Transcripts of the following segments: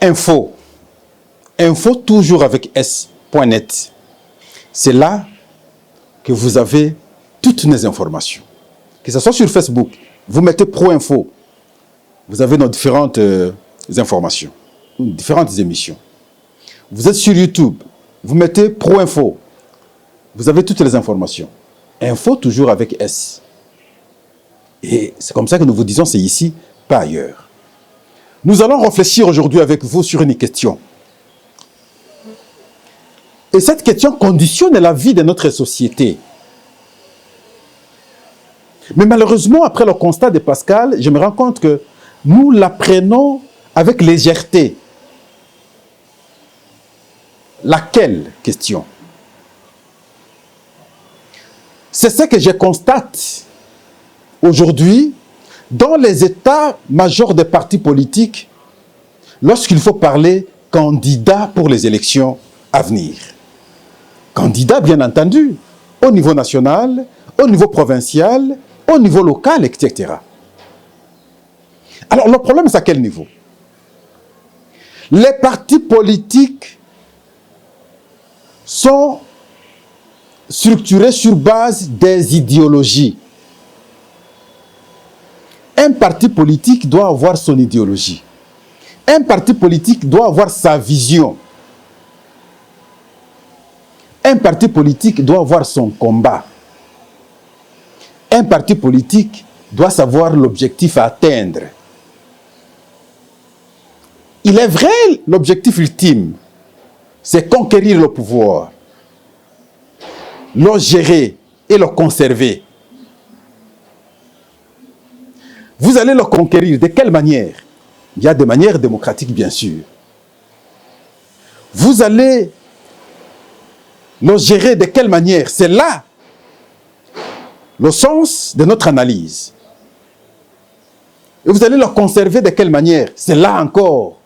Info. Info toujours avec S.net. C'est là que vous avez toutes les informations. Que ce soit sur Facebook, vous mettez Pro Info. Vous avez nos différentes informations, différentes émissions. Vous êtes sur YouTube, vous mettez Pro Info. Vous avez toutes les informations. Info toujours avec S. Et c'est comme ça que nous vous disons, c'est ici, pas ailleurs. Nous allons réfléchir aujourd'hui avec vous sur une question. Et cette question conditionne la vie de notre société. Mais malheureusement, après le constat de Pascal, je me rends compte que nous la prenons avec légèreté. Laquelle question? C'est ce que je constate aujourd'hui dans les états-majors des partis politiques lorsqu'il faut parler candidat pour les élections à venir. Candidat, bien entendu, au niveau national, au niveau provincial, au niveau local, etc. Alors, le problème, c'est à quel niveau? Les partis politiques sont structurés sur base des idéologies. Un parti politique doit avoir son idéologie. Un parti politique doit avoir sa vision. Un parti politique doit avoir son combat. Un parti politique doit savoir l'objectif à atteindre. Il est vrai, l'objectif ultime, c'est conquérir le pouvoir, le gérer et le conserver. Vous allez le conquérir de quelle manière? Il y a des manières démocratiques, bien sûr. Vous allez le gérer de quelle manière? C'est là le sens de notre analyse. Et vous allez le conserver de quelle manière? C'est là encore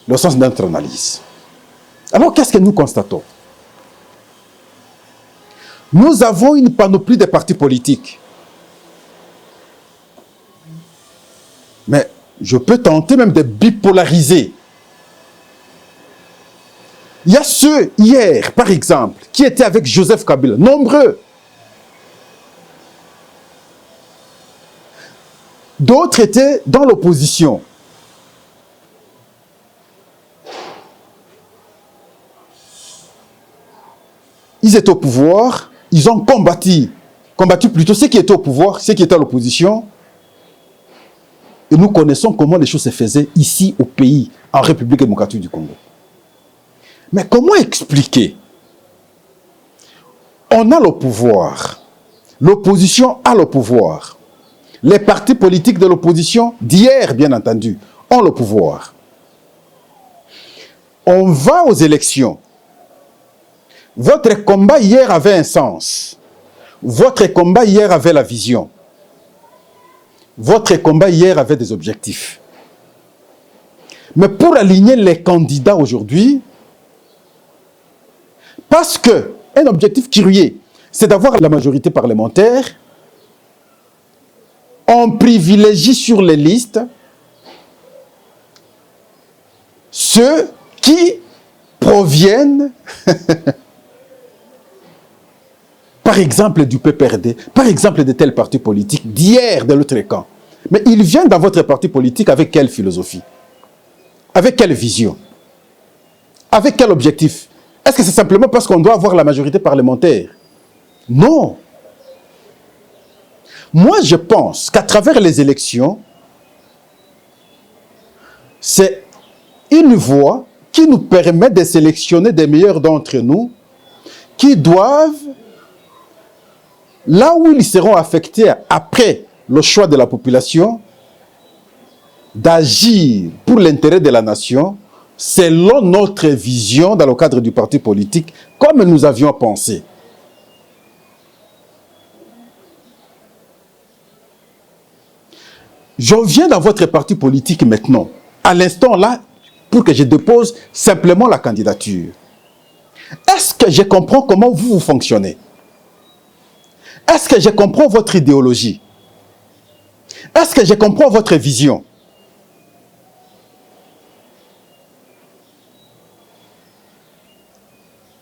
le sens de notre analyse. Alors, qu'est-ce que nous constatons? Nous avons une panoplie de partis politiques. Mais je peux tenter même de bipolariser. Il y a ceux, hier, par exemple, qui étaient avec Joseph Kabila, nombreux. D'autres étaient dans l'opposition. Ils étaient au pouvoir, ils ont combattu plutôt ceux qui étaient au pouvoir, ceux qui étaient à l'opposition. Et nous connaissons comment les choses se faisaient ici au pays, en République démocratique du Congo. Mais comment expliquer? On a le pouvoir. L'opposition a le pouvoir. Les partis politiques de l'opposition d'hier, bien entendu, ont le pouvoir. On va aux élections. Votre combat hier avait un sens. Votre combat hier avait la vision. Votre combat hier avait des objectifs. Mais pour aligner les candidats aujourd'hui, parce qu'un objectif curieux, c'est d'avoir la majorité parlementaire, on privilégie sur les listes ceux qui proviennent, par exemple du PPRD, par exemple de tel parti politique, d'hier de l'autre camp. Mais ils viennent dans votre parti politique avec quelle philosophie? Avec quelle vision? Avec quel objectif? Est-ce que c'est simplement parce qu'on doit avoir la majorité parlementaire? Non. Moi, je pense qu'à travers les élections, c'est une voie qui nous permet de sélectionner des meilleurs d'entre nous qui doivent, là où ils seront affectés après le choix de la population, d'agir pour l'intérêt de la nation selon notre vision dans le cadre du parti politique, comme nous avions pensé. Je viens dans votre parti politique maintenant, à l'instant là, pour que je dépose simplement la candidature. Est-ce que je comprends comment vous fonctionnez? Est-ce que je comprends votre idéologie? Est-ce que je comprends votre vision?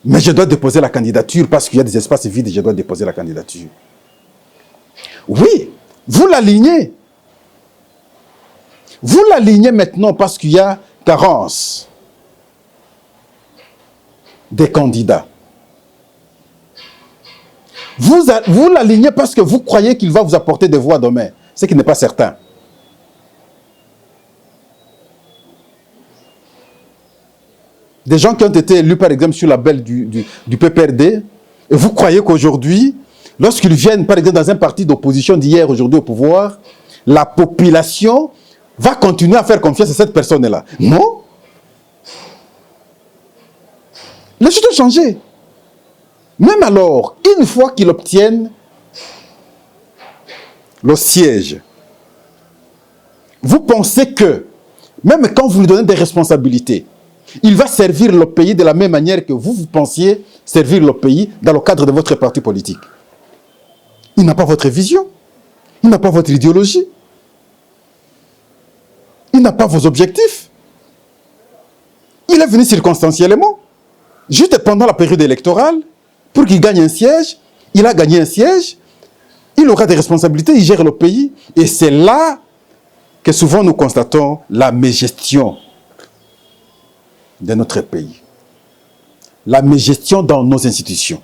Mais je dois déposer la candidature parce qu'il y a des espaces vides et je dois déposer la candidature. Oui, vous l'alignez. Vous l'alignez maintenant parce qu'il y a carence des candidats. Vous l'alignez parce que vous croyez qu'il va vous apporter des voix demain, ce qui n'est pas certain. Des gens qui ont été élus, par exemple, sur la belle du PPRD, et vous croyez qu'aujourd'hui, lorsqu'ils viennent, par exemple, dans un parti d'opposition d'hier, aujourd'hui au pouvoir, la population va continuer à faire confiance à cette personne-là. Non. Les choses ont changé. Même alors, une fois qu'ils obtiennent le siège, vous pensez que, même quand vous lui donnez des responsabilités, il va servir le pays de la même manière que vous pensiez servir le pays dans le cadre de votre parti politique. Il n'a pas votre vision. Il n'a pas votre idéologie. Il n'a pas vos objectifs. Il est venu circonstanciellement, juste pendant la période électorale, pour qu'il gagne un siège. Il a gagné un siège. Il aura des responsabilités, il gère le pays. Et c'est là que souvent nous constatons la mégestion de notre pays. La mégestion dans nos institutions.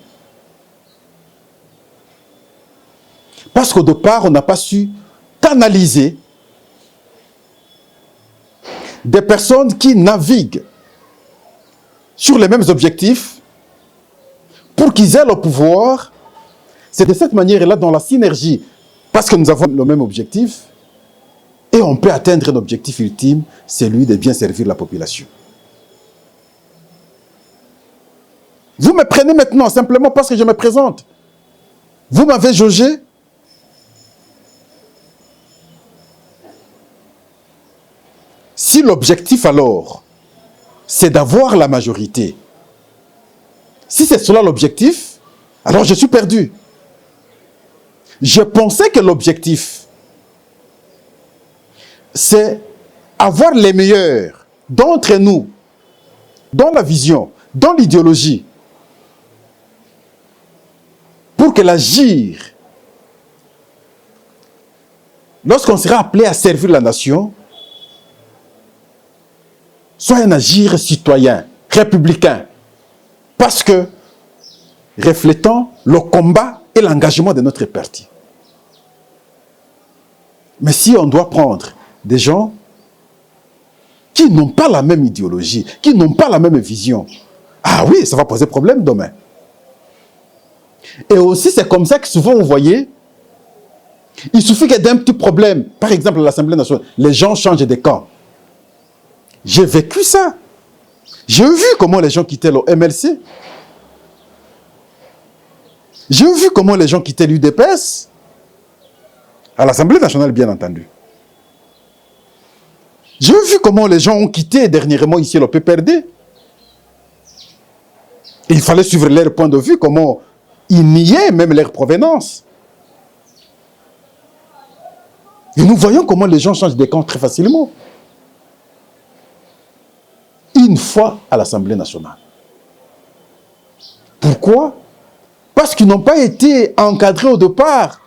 Parce qu'au départ, on n'a pas su canaliser des personnes qui naviguent sur les mêmes objectifs pour qu'ils aient le pouvoir. C'est de cette manière-là, dans la synergie, parce que nous avons le même objectif, et on peut atteindre un objectif ultime, celui de bien servir la population. Vous me prenez maintenant simplement parce que je me présente. Vous m'avez jaugé. Si l'objectif alors, c'est d'avoir la majorité, si c'est cela l'objectif, alors je suis perdu. Je pensais que l'objectif, c'est avoir les meilleurs d'entre nous, dans la vision, dans l'idéologie, pour que l'agir, lorsqu'on sera appelé à servir la nation, soit un agir citoyen, républicain, parce que reflétant le combat et l'engagement de notre parti. Mais si on doit prendre des gens qui n'ont pas la même idéologie, qui n'ont pas la même vision, ah oui, ça va poser problème demain. Et aussi, c'est comme ça que souvent, vous voyez, il suffit qu'il y ait d'un petit problème. Par exemple, à l'Assemblée nationale, les gens changent de camp. J'ai vécu ça. J'ai vu comment les gens quittaient le MLC. J'ai vu comment les gens quittaient l'UDPS. À l'Assemblée nationale, bien entendu. J'ai vu comment les gens ont quitté dernièrement ici le PPRD. Il fallait suivre leur point de vue, comment ils niaient même leur provenance. Et nous voyons comment les gens changent de camp très facilement. Une fois à l'Assemblée nationale. Pourquoi? Parce qu'ils n'ont pas été encadrés au départ.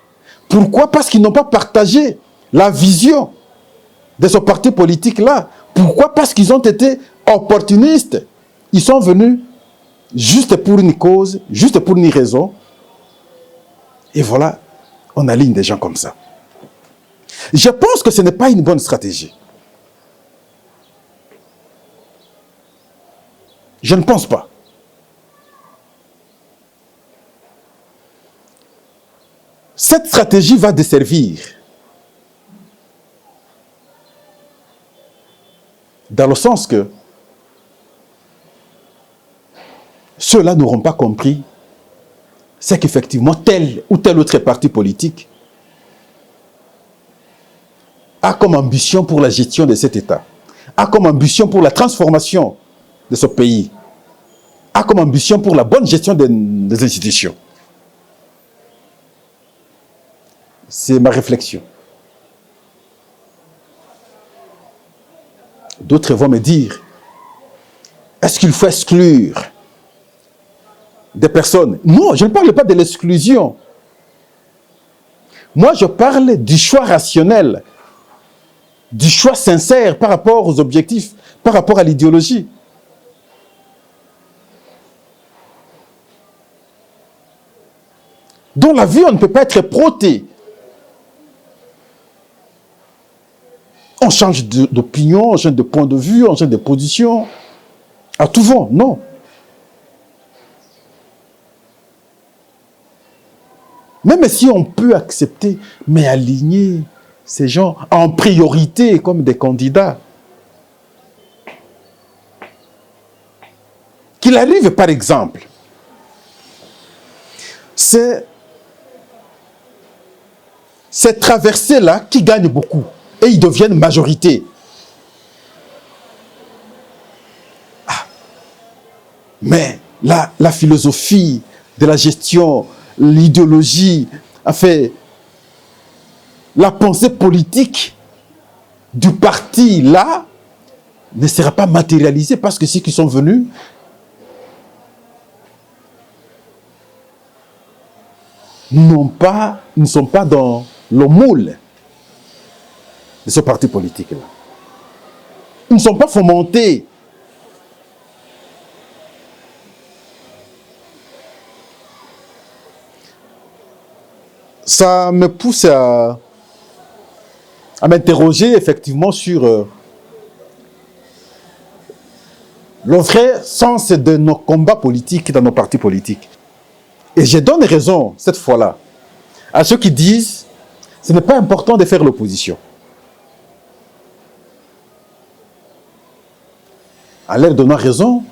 Pourquoi? Parce qu'ils n'ont pas partagé la vision de ce parti politique-là. Pourquoi? Parce qu'ils ont été opportunistes. Ils sont venus juste pour une cause, juste pour une raison. Et voilà, on aligne des gens comme ça. Je pense que ce n'est pas une bonne stratégie. Je ne pense pas. Cette stratégie va desservir dans le sens que ceux-là n'auront pas compris c'est qu'effectivement tel ou tel autre parti politique a comme ambition pour la gestion de cet État, a comme ambition pour la transformation de ce pays, a comme ambition pour la bonne gestion des institutions. C'est ma réflexion. D'autres vont me dire, est-ce qu'il faut exclure des personnes. Non, je ne parle pas de l'exclusion. Moi, je parle du choix rationnel, du choix sincère par rapport aux objectifs, par rapport à l'idéologie. Dans la vie, on ne peut pas être proté. On change d'opinion, on change de point de vue, on change de position. À tout vent, non. Même si on peut accepter, mais aligner ces gens en priorité comme des candidats. Qu'il arrive, par exemple, c'est ces traversées-là qui gagnent beaucoup et ils deviennent majorité. Ah. Mais la philosophie de la gestion, l'idéologie, enfin, la pensée politique du parti là ne sera pas matérialisée parce que ceux qui sont venus ne sont pas dans le moule de ce parti politique-là. Ils ne sont pas fomentés. Ça me pousse à m'interroger effectivement sur le vrai sens de nos combats politiques dans nos partis politiques. Et je donne raison, cette fois-là, à ceux qui disent que ce n'est pas important de faire l'opposition. En leur donnant raison,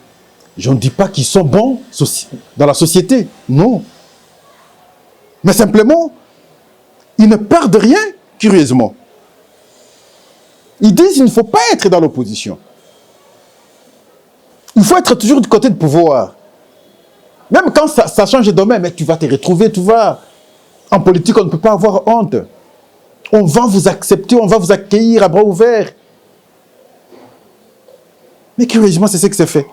je ne dis pas qu'ils sont bons dans la société. Non. Mais simplement, ils ne perdent rien, curieusement. Ils disent qu'il ne faut pas être dans l'opposition. Il faut être toujours du côté du pouvoir. Même quand ça change de domaine, mais tu vas te retrouver, tu vas... En politique, on ne peut pas avoir honte. On va vous accepter, on va vous accueillir à bras ouverts. Mais curieusement, c'est ce que c'est fait.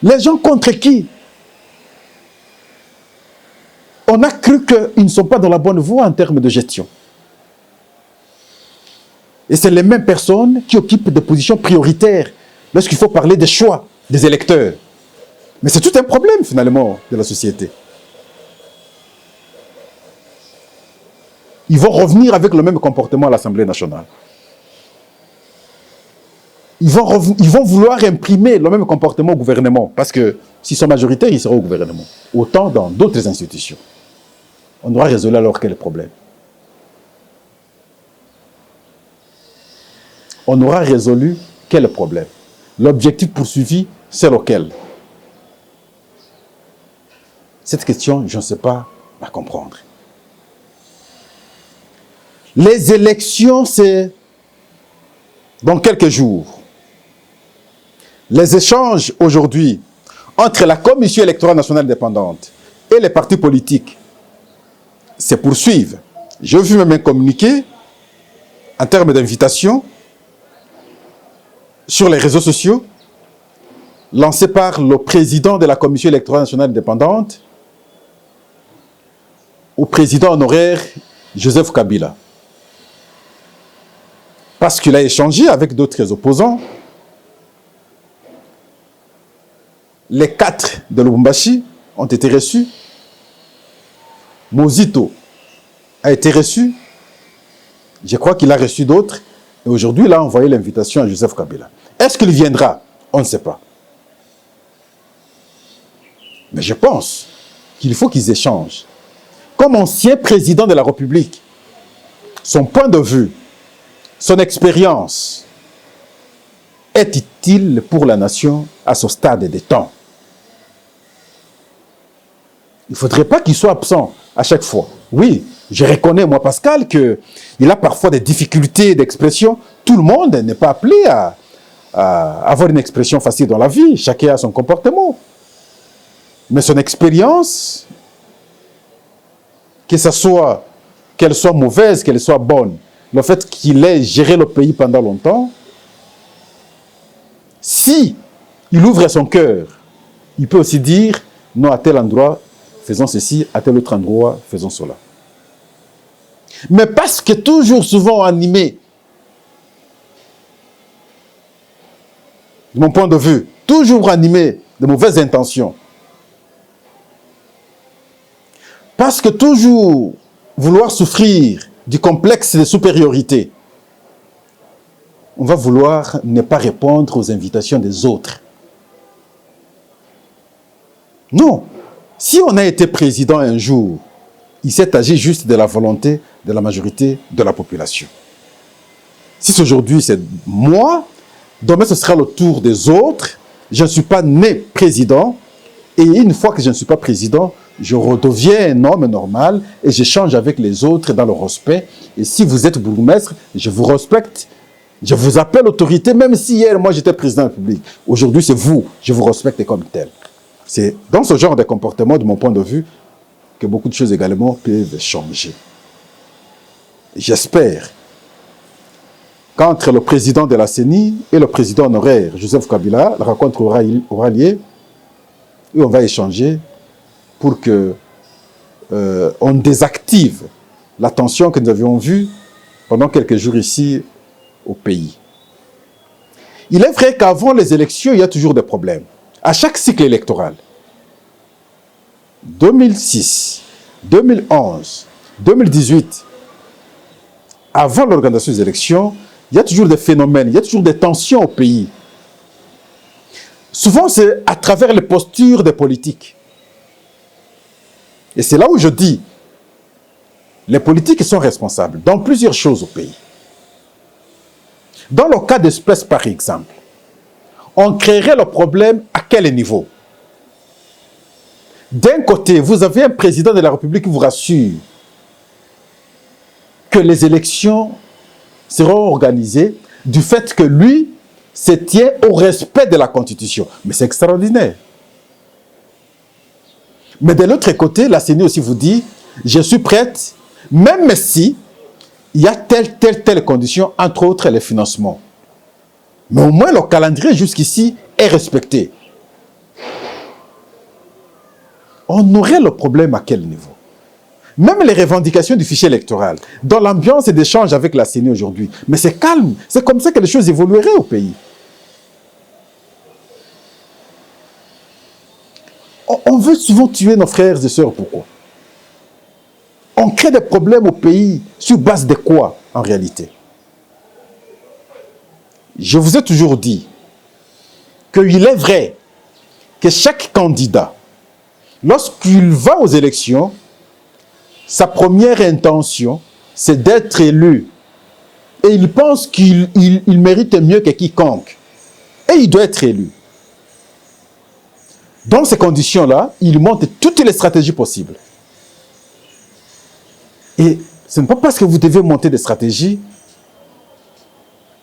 Les gens contre qui? On a cru qu'ils ne sont pas dans la bonne voie en termes de gestion. Et c'est les mêmes personnes qui occupent des positions prioritaires lorsqu'il faut parler des choix des électeurs. Mais c'est tout un problème, finalement, de la société. Ils vont revenir avec le même comportement à l'Assemblée nationale. Ils vont vouloir imprimer le même comportement au gouvernement. Parce que s'ils sont majoritaires, ils seront au gouvernement. Autant dans d'autres institutions. On doit résoudre alors quel problème? On aura résolu quel problème? L'objectif poursuivi, c'est lequel? Cette question, je ne sais pas la comprendre. Les élections, c'est dans quelques jours. Les échanges aujourd'hui entre la Commission électorale nationale indépendante et les partis politiques se poursuivent. J'ai vu même un communiqué en termes d'invitation sur les réseaux sociaux, lancé par le président de la Commission électorale nationale indépendante au président honoraire Joseph Kabila. Parce qu'il a échangé avec d'autres opposants. Les 4 de Lubumbashi ont été reçus. Mozito a été reçu. Je crois qu'il a reçu d'autres. Et aujourd'hui, il a envoyé l'invitation à Joseph Kabila. Est-ce qu'il viendra? On ne sait pas. Mais je pense qu'il faut qu'ils échangent. Comme ancien président de la République, son point de vue, son expérience est utile pour la nation à ce stade des temps. Il ne faudrait pas qu'il soit absent à chaque fois. Oui, je reconnais, moi, Pascal, qu'il a parfois des difficultés d'expression. Tout le monde n'est pas appelé à avoir une expression facile dans la vie. Chacun a son comportement. Mais son expérience, qu'elle soit mauvaise, qu'elle soit bonne, le fait qu'il ait géré le pays pendant longtemps, Si il ouvre son cœur, il peut aussi dire non, à tel endroit, faisons ceci, à tel autre endroit, faisons cela. Mais parce que toujours souvent animé, de mon point de vue, toujours animé de mauvaises intentions, parce que toujours vouloir souffrir du complexe de supériorité, on va vouloir ne pas répondre aux invitations des autres. Non. Si on a été président un jour, il s'est agi juste de la volonté de la majorité de la population. Si aujourd'hui c'est moi, demain ce sera le tour des autres. Je ne suis pas né président. Et une fois que je ne suis pas président, je redeviens un homme normal et j'échange avec les autres dans le respect. Et si vous êtes bourgmestre, je vous respecte. Je vous appelle autorité, même si hier, moi, j'étais président de la République. Aujourd'hui, c'est vous. Je vous respecte comme tel. C'est dans ce genre de comportement, de mon point de vue, que beaucoup de choses également peuvent changer. J'espère qu'entre le président de la CENI et le président honoraire, Joseph Kabila, la rencontre aura lieu et on va échanger pour que on désactive la tension que nous avions vue pendant quelques jours ici au pays. Il est vrai qu'avant les élections, il y a toujours des problèmes. À chaque cycle électoral, 2006, 2011, 2018, avant l'organisation des élections, il y a toujours des phénomènes, il y a toujours des tensions au pays. Souvent, c'est à travers les postures des politiques. Et c'est là où je dis, les politiques sont responsables dans plusieurs choses au pays. Dans le cas d'espèce, par exemple, on créerait le problème à quel niveau? D'un côté, vous avez un président de la République qui vous rassure que les élections seront organisées du fait que lui se tient au respect de la Constitution. Mais c'est extraordinaire. Mais de l'autre côté, la CENI aussi vous dit, je suis prête, même si il y a telle condition, entre autres les financements. Mais au moins le calendrier jusqu'ici est respecté. On aurait le problème à quel niveau? Même les revendications du fichier électoral, dans l'ambiance d'échange avec la CENI aujourd'hui, mais c'est calme, c'est comme ça que les choses évolueraient au pays. On veut souvent tuer nos frères et sœurs, pourquoi? On crée des problèmes au pays sur base de quoi, en réalité? Je vous ai toujours dit qu'il est vrai que chaque candidat, lorsqu'il va aux élections, sa première intention, c'est d'être élu. Et il pense qu'il mérite mieux que quiconque. Et il doit être élu. Dans ces conditions-là, il monte toutes les stratégies possibles. Et ce n'est pas parce que vous devez monter des stratégies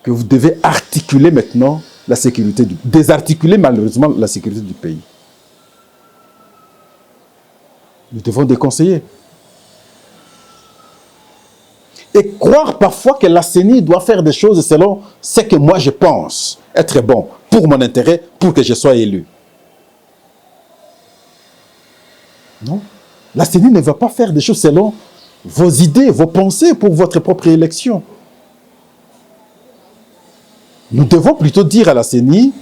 que vous devez articuler maintenant la sécurité désarticuler malheureusement la sécurité du pays. Nous devons déconseiller. Et croire parfois que la CENI doit faire des choses selon ce que moi je pense être bon pour mon intérêt, pour que je sois élu. Non. La CENI ne va pas faire des choses selon vos idées, vos pensées pour votre propre élection. Nous devons plutôt dire à la CENI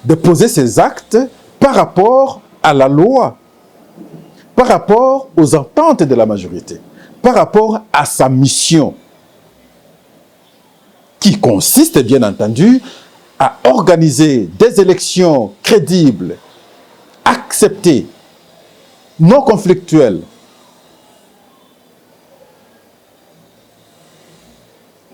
de poser ses actes par rapport à la loi, par rapport aux ententes de la majorité, par rapport à sa mission, qui consiste, bien entendu, à organiser des élections crédibles, acceptées, non conflictuelles.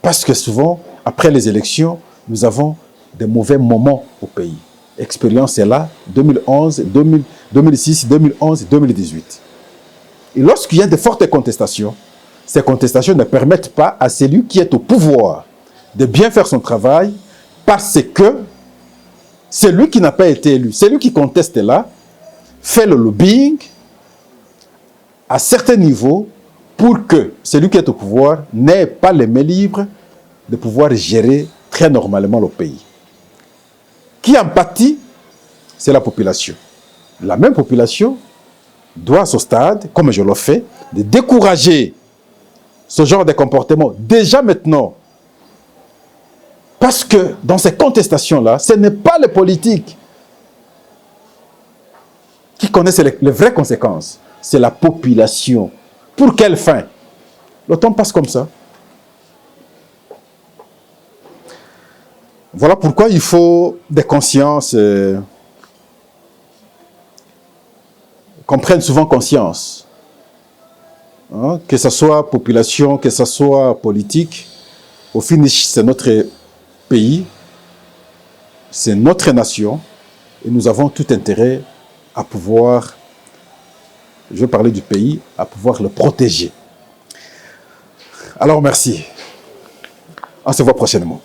Parce que souvent, après les élections, nous avons des mauvais moments au pays. L'expérience est là, 2011, 2006, 2011, 2018. Et lorsqu'il y a de fortes contestations, ces contestations ne permettent pas à celui qui est au pouvoir de bien faire son travail parce que celui qui n'a pas été élu, celui qui conteste là, fait le lobbying à certains niveaux pour que celui qui est au pouvoir n'ait pas les mains libres de pouvoir gérer très normalement le pays. Qui en pâtit? C'est la population. La même population doit à ce stade, comme je le fais, de décourager ce genre de comportement déjà maintenant. Parce que dans ces contestations-là, ce n'est pas les politiques qui connaissent les vraies conséquences. C'est la population. Pour quelle fin? Le temps passe comme ça. Voilà pourquoi il faut des consciences qu'on prenne souvent conscience. Hein, que ce soit population, que ce soit politique. Au finish, c'est notre pays, c'est notre nation, et nous avons tout intérêt à pouvoir, je vais parler du pays, à pouvoir le protéger. Alors merci. On se voit prochainement.